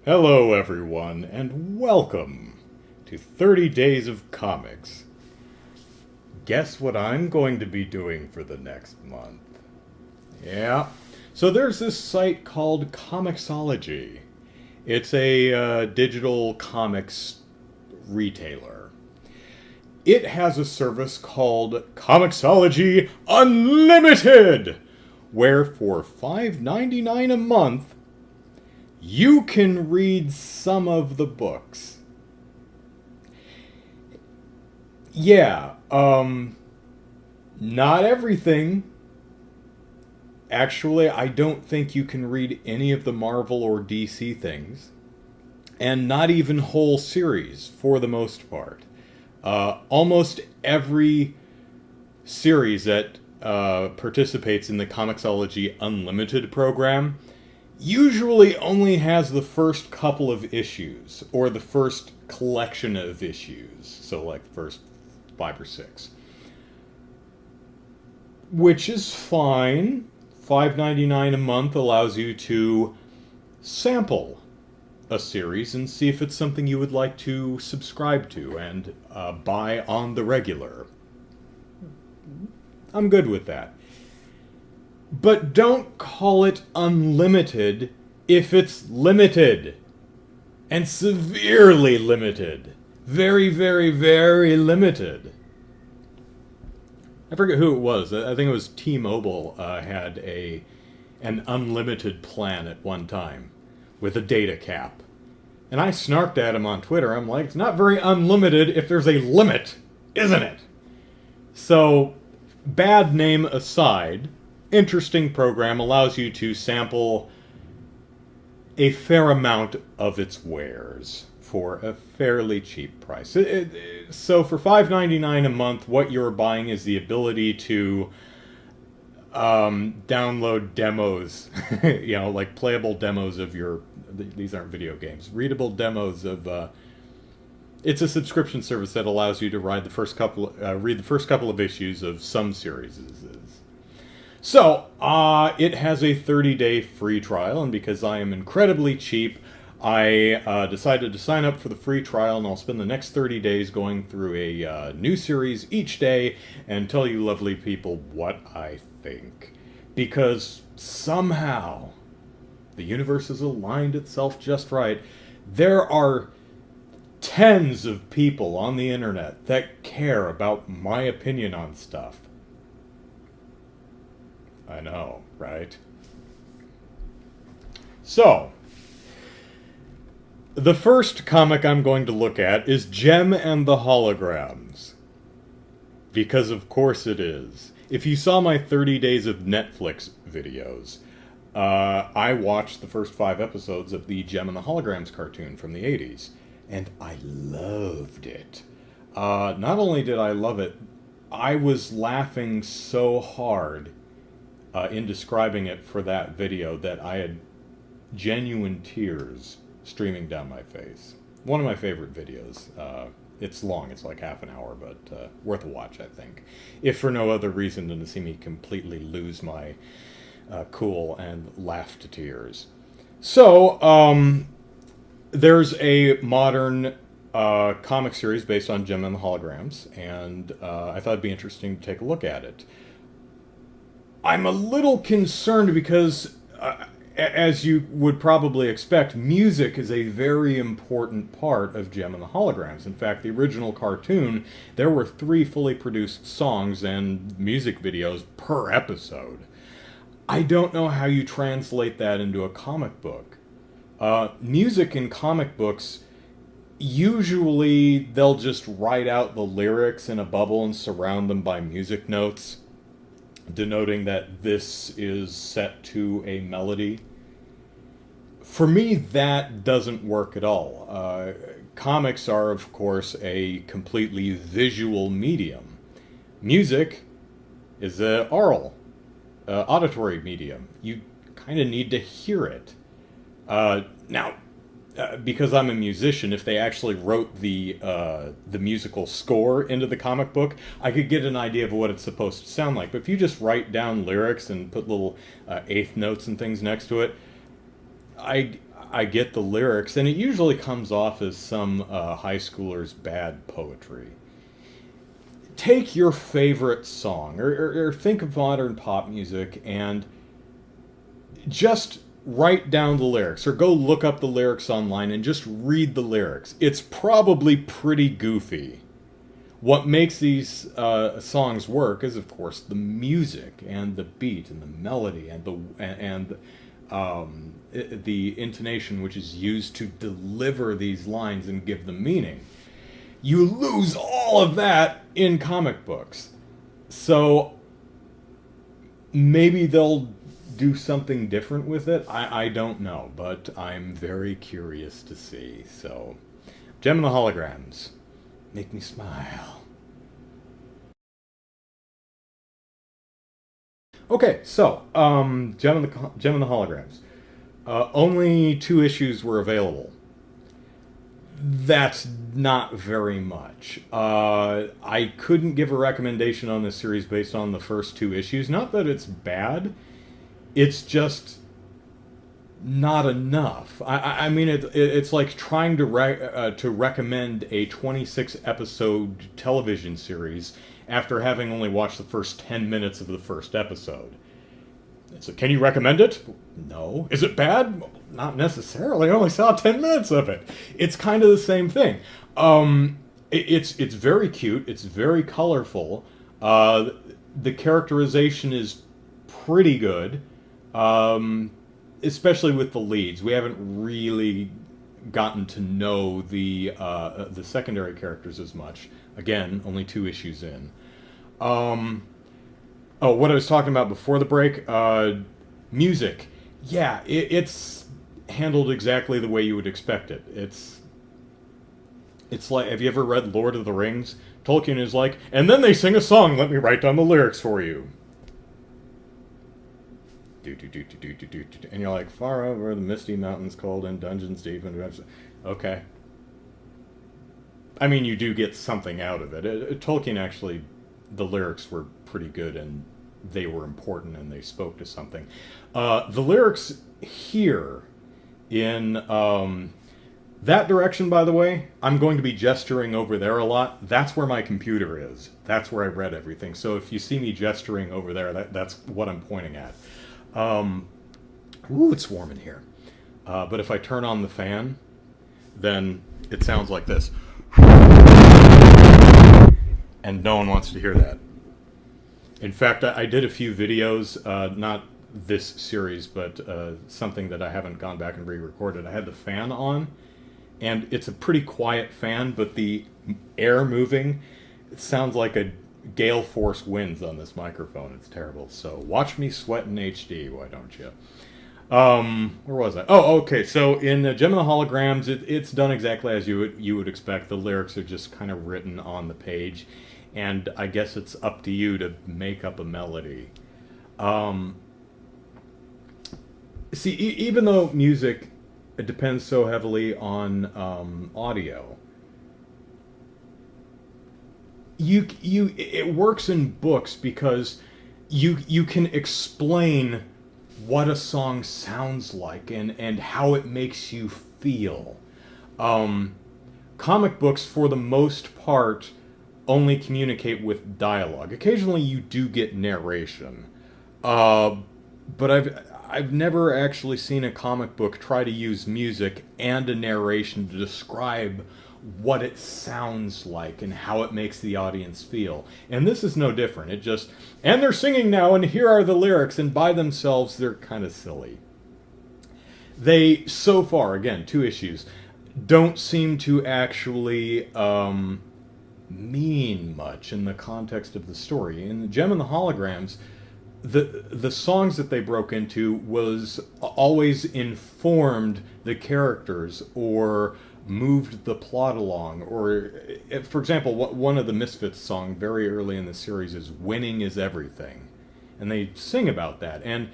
Hello, everyone, and welcome to 30 Days of Comics. Guess what I'm going to be doing for the next month? Yeah. So there's this site called Comixology. It's a digital comics retailer. It has a service called Comixology Unlimited, where for $5.99 a month, you can read some of the books. Yeah, not everything. Actually, I don't think you can read any of the Marvel or DC things. And not even whole series, for the most part. Almost every series that participates in the Comixology Unlimited program usually only has the first couple of issues, or the first collection of issues, so like the first 5 or 6. Which is fine. $5.99 a month allows you to sample a series and see if it's something you would like to subscribe to and buy on the regular. I'm good with that. But don't call it unlimited if it's limited. And severely limited. Very, very, very limited. I forget who it was. I think it was T-Mobile had an unlimited plan at one time with a data cap. And I snarked at him on Twitter. I'm like, it's not very unlimited if there's a limit, isn't it? So, bad name aside, interesting program, allows you to sample a fair amount of its wares for a fairly cheap price. So for $5.99 a month, what you're buying is the ability to download demos, like playable demos of your... These aren't video games. Readable demos of... it's a subscription service that allows you to read the first couple of issues of some series. So, it has a 30-day free trial, and because I am incredibly cheap, I decided to sign up for the free trial, and I'll spend the next 30 days going through a new series each day and tell you lovely people what I think. Because somehow the universe has aligned itself just right. There are tens of people on the internet that care about my opinion on stuff. I know, right? So, the first comic I'm going to look at is Gem and the Holograms. Because of course it is. If you saw my 30 Days of Netflix videos, I watched the first 5 episodes of the Gem and the Holograms cartoon from the 80s. And I loved it. Not only did I love it, I was laughing so hard in describing it for that video that I had genuine tears streaming down my face. One of my favorite videos. It's long, it's like half an hour, but worth a watch, I think. If for no other reason than to see me completely lose my cool and laugh to tears. So, there's a modern comic series based on Gem and the Holograms, and I thought it'd be interesting to take a look at it. I'm a little concerned because, as you would probably expect, music is a very important part of Gem and the Holograms. In fact, the original cartoon, there were 3 fully produced songs and music videos per episode. I don't know how you translate that into a comic book. Music in comic books, usually they'll just write out the lyrics in a bubble and surround them by music notes, denoting that this is set to a melody. For me, that doesn't work at all. Comics are, of course, a completely visual medium. Music is an auditory medium. You kind of need to hear it. Now, because I'm a musician, if they actually wrote the musical score into the comic book, I could get an idea of what it's supposed to sound like. But if you just write down lyrics and put little eighth notes and things next to it, I I get the lyrics, and it usually comes off as some high schooler's bad poetry. Take your favorite song, or think of modern pop music, and just write down the lyrics, or go look up the lyrics online and just read the lyrics. It's probably pretty goofy. What makes these songs work is, of course, the music and the beat and the melody and the intonation which is used to deliver these lines and give them meaning. You lose all of that in comic books. So maybe they'll do something different with it. I don't know, but I'm very curious to see. So, Gem and the Holograms. Make me smile. Okay, so, Gem and the Holograms. Only 2 issues were available. That's not very much. I couldn't give a recommendation on this series based on the first 2 issues. Not that it's bad. It's just not enough. I mean, it's like trying to recommend a 26-episode television series after having only watched the first 10 minutes of the first episode. So, can you recommend it? No. Is it bad? Not necessarily. I only saw 10 minutes of it. It's kind of the same thing. It's very cute. It's very colorful. The characterization is pretty good, especially with the leads. We haven't really gotten to know the secondary characters as much. Again, only 2 issues in. Oh, what I was talking about before the break, music. Yeah, it's handled exactly the way you would expect it. It's like, have you ever read Lord of the Rings? Tolkien is like, and then they sing a song, let me write down the lyrics for you. And you're like, far over the misty mountains cold and dungeons deep and... Okay. I mean, you do get something out of it. Tolkien actually, the lyrics were pretty good and they were important and they spoke to something. The lyrics here in that direction, by the way, I'm going to be gesturing over there a lot. That's where my computer is. That's where I read everything. So if you see me gesturing over there, that's what I'm pointing at. Ooh, it's warm in here. But if I turn on the fan, then it sounds like this. And no one wants to hear that. In fact, I did a few videos, not this series, but something that I haven't gone back and re-recorded. I had the fan on, and it's a pretty quiet fan, but the air moving, it sounds like a gale force winds on this microphone. It's terrible. So watch me sweat in HD, why don't you? Where was I? Oh, okay. So in Gem and the Holograms, it's done exactly as you would expect. The lyrics are just kind of written on the page, and I guess it's up to you to make up a melody. See, even though music depends so heavily on audio, it works in books because you can explain what a song sounds like and how it makes you feel. Comic books, for the most part, only communicate with dialogue. Occasionally you do get narration. But I've never actually seen a comic book try to use music and a narration to describe what it sounds like and how it makes the audience feel. And this is no different. And they're singing now, and here are the lyrics, and by themselves they're kind of silly. They, so far, again, 2 issues, don't seem to actually mean much in the context of the story. In the Gem and the Holograms, the songs that they broke into was always informed the characters or moved the plot along. Or, for example, one of the Misfits songs very early in the series is "Winning is Everything," and they sing about that, and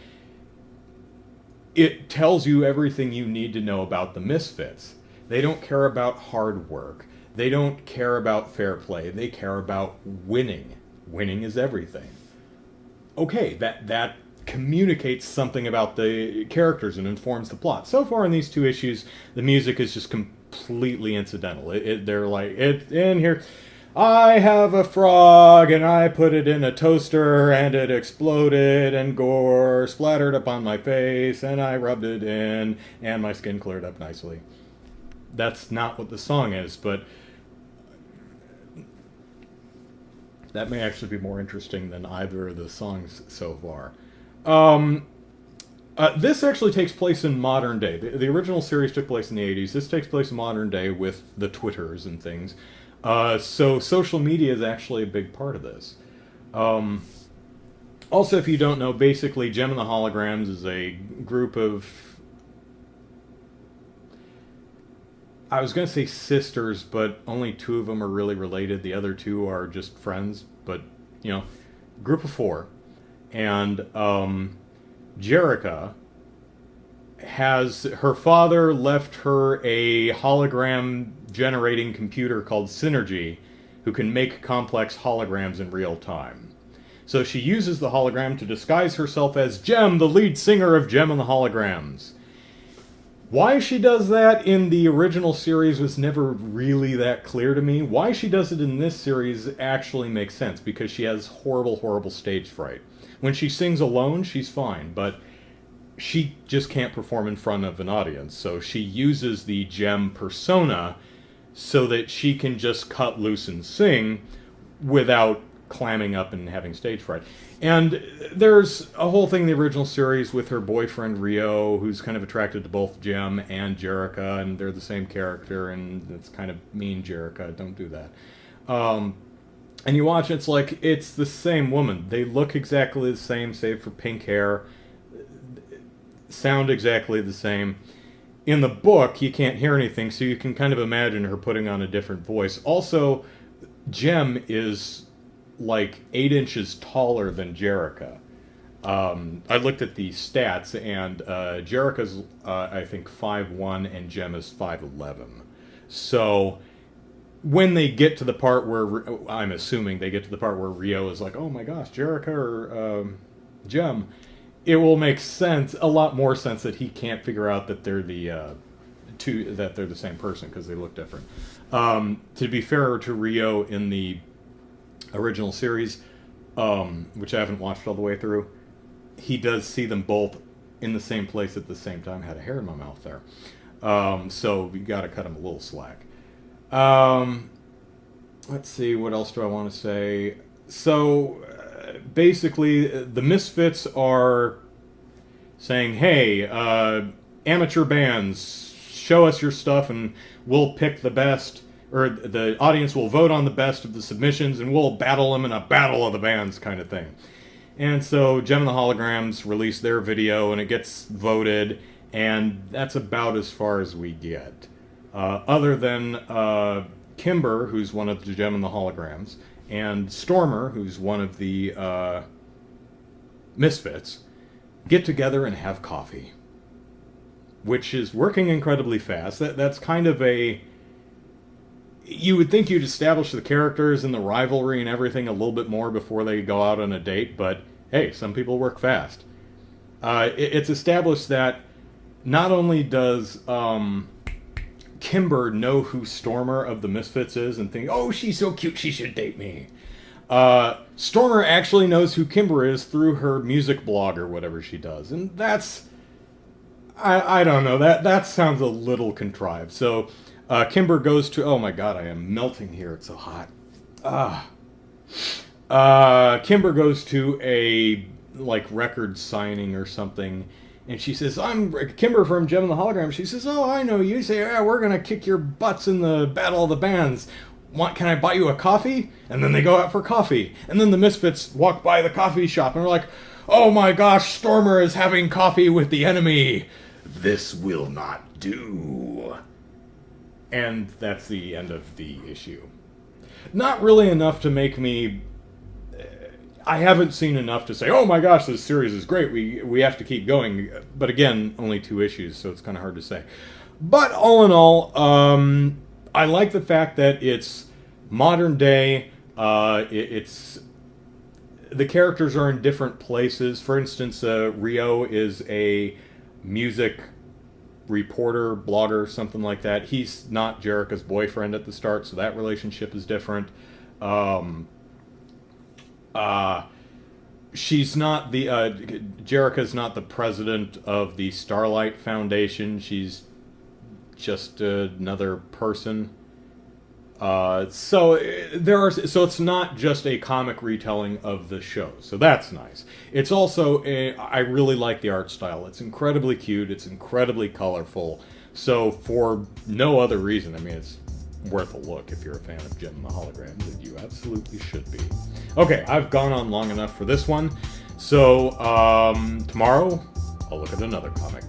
it tells you everything you need to know about the Misfits. They don't care about hard work. They don't care about fair play. They care about winning. Winning is everything. Okay, that communicates something about the characters and informs the plot. So far in these 2 issues, the music is just completely incidental. They're like, in here, I have a frog and I put it in a toaster and it exploded and gore splattered upon my face and I rubbed it in and my skin cleared up nicely. That's not what the song is, but that may actually be more interesting than either of the songs so far. This actually takes place in modern day. The original series took place in the 80s. This takes place in modern day with the Twitters and things. So social media is actually a big part of this. Also, if you don't know, basically Gem and the Holograms is a group of... I was going to say sisters, but only 2 of them are really related. The other 2 are just friends, but, you know, group of 4. And Jerica has... Her father left her a hologram generating computer called Synergy, who can make complex holograms in real time. So she uses the hologram to disguise herself as Gem, the lead singer of Gem and the Holograms. Why she does that in the original series was never really that clear to me. Why she does it in this series actually makes sense, because she has horrible, horrible stage fright. When she sings alone, she's fine, but she just can't perform in front of an audience. So she uses the Gem persona so that she can just cut loose and sing without clamming up and having stage fright. And there's a whole thing in the original series with her boyfriend Rio, who's kind of attracted to both Gem and Jerica, and they're the same character, and it's kind of mean, Jerica, don't do that. And you watch, it's like, it's the same woman. They look exactly the same, save for pink hair, sound exactly the same. In the book, you can't hear anything, so you can kind of imagine her putting on a different voice. Also, Gem is like 8 inches taller than Jerica. I looked at the stats, and Jerica's, I think, 5'1", and Gem is 5'11". So when they get to the part where, I'm assuming they get to the part where Rio is like, oh my gosh, Jerica or Gem, it will make sense, a lot more sense, that he can't figure out that they're the same person, because they look different. To be fair to Rio, in the original series, which I haven't watched all the way through, he does see them both in the same place at the same time. Had a hair in my mouth there. So you got to cut him a little slack. Let's see, what else do I want to say? So basically, the Misfits are saying, hey, amateur bands, show us your stuff and we'll pick the best, or the audience will vote on the best of the submissions and we'll battle them in a battle of the bands kind of thing. And so Gem and the Holograms release their video and it gets voted, and that's about as far as we get. Other than Kimber, who's one of the Gem and the Holograms, and Stormer, who's one of the Misfits, get together and have coffee, which is working incredibly fast. That's kind of a... You would think you'd establish the characters and the rivalry and everything a little bit more before they go out on a date, but hey, some people work fast. It's established that not only does Kimber know who Stormer of the Misfits is and think, oh, she's so cute, she should date me. Stormer actually knows who Kimber is through her music blog or whatever she does, and that's... I don't know, that sounds a little contrived. So Kimber goes to... Oh my god, I am melting here, it's so hot. Kimber goes to a record signing or something, and she says, I'm Kimber from Gem and the Hologram. She says, oh, I know you. You say, yeah, we're going to kick your butts in the Battle of the Bands. Can I buy you a coffee? And then they go out for coffee. And then the Misfits walk by the coffee shop and are like, oh my gosh, Stormer is having coffee with the enemy. This will not do. And that's the end of the issue. Not really enough to make me... I haven't seen enough to say, oh my gosh, this series is great, we have to keep going. But again, only 2 issues, so it's kind of hard to say. But all in all, I like the fact that it's modern day, it's the characters are in different places. For instance, Rio is a music reporter, blogger, something like that. He's not Jerrica's boyfriend at the start, so that relationship is different. She's not the Jerrica's not the president of the Starlight Foundation. She's just another person. So it's not just a comic retelling of the show. So that's nice. It's also I really like the art style. It's incredibly cute. It's incredibly colorful. So for no other reason, I mean, it's worth a look if you're a fan of Jem and the Holograms, and you absolutely should be. Okay, I've gone on long enough for this one. So tomorrow, I'll look at another comic.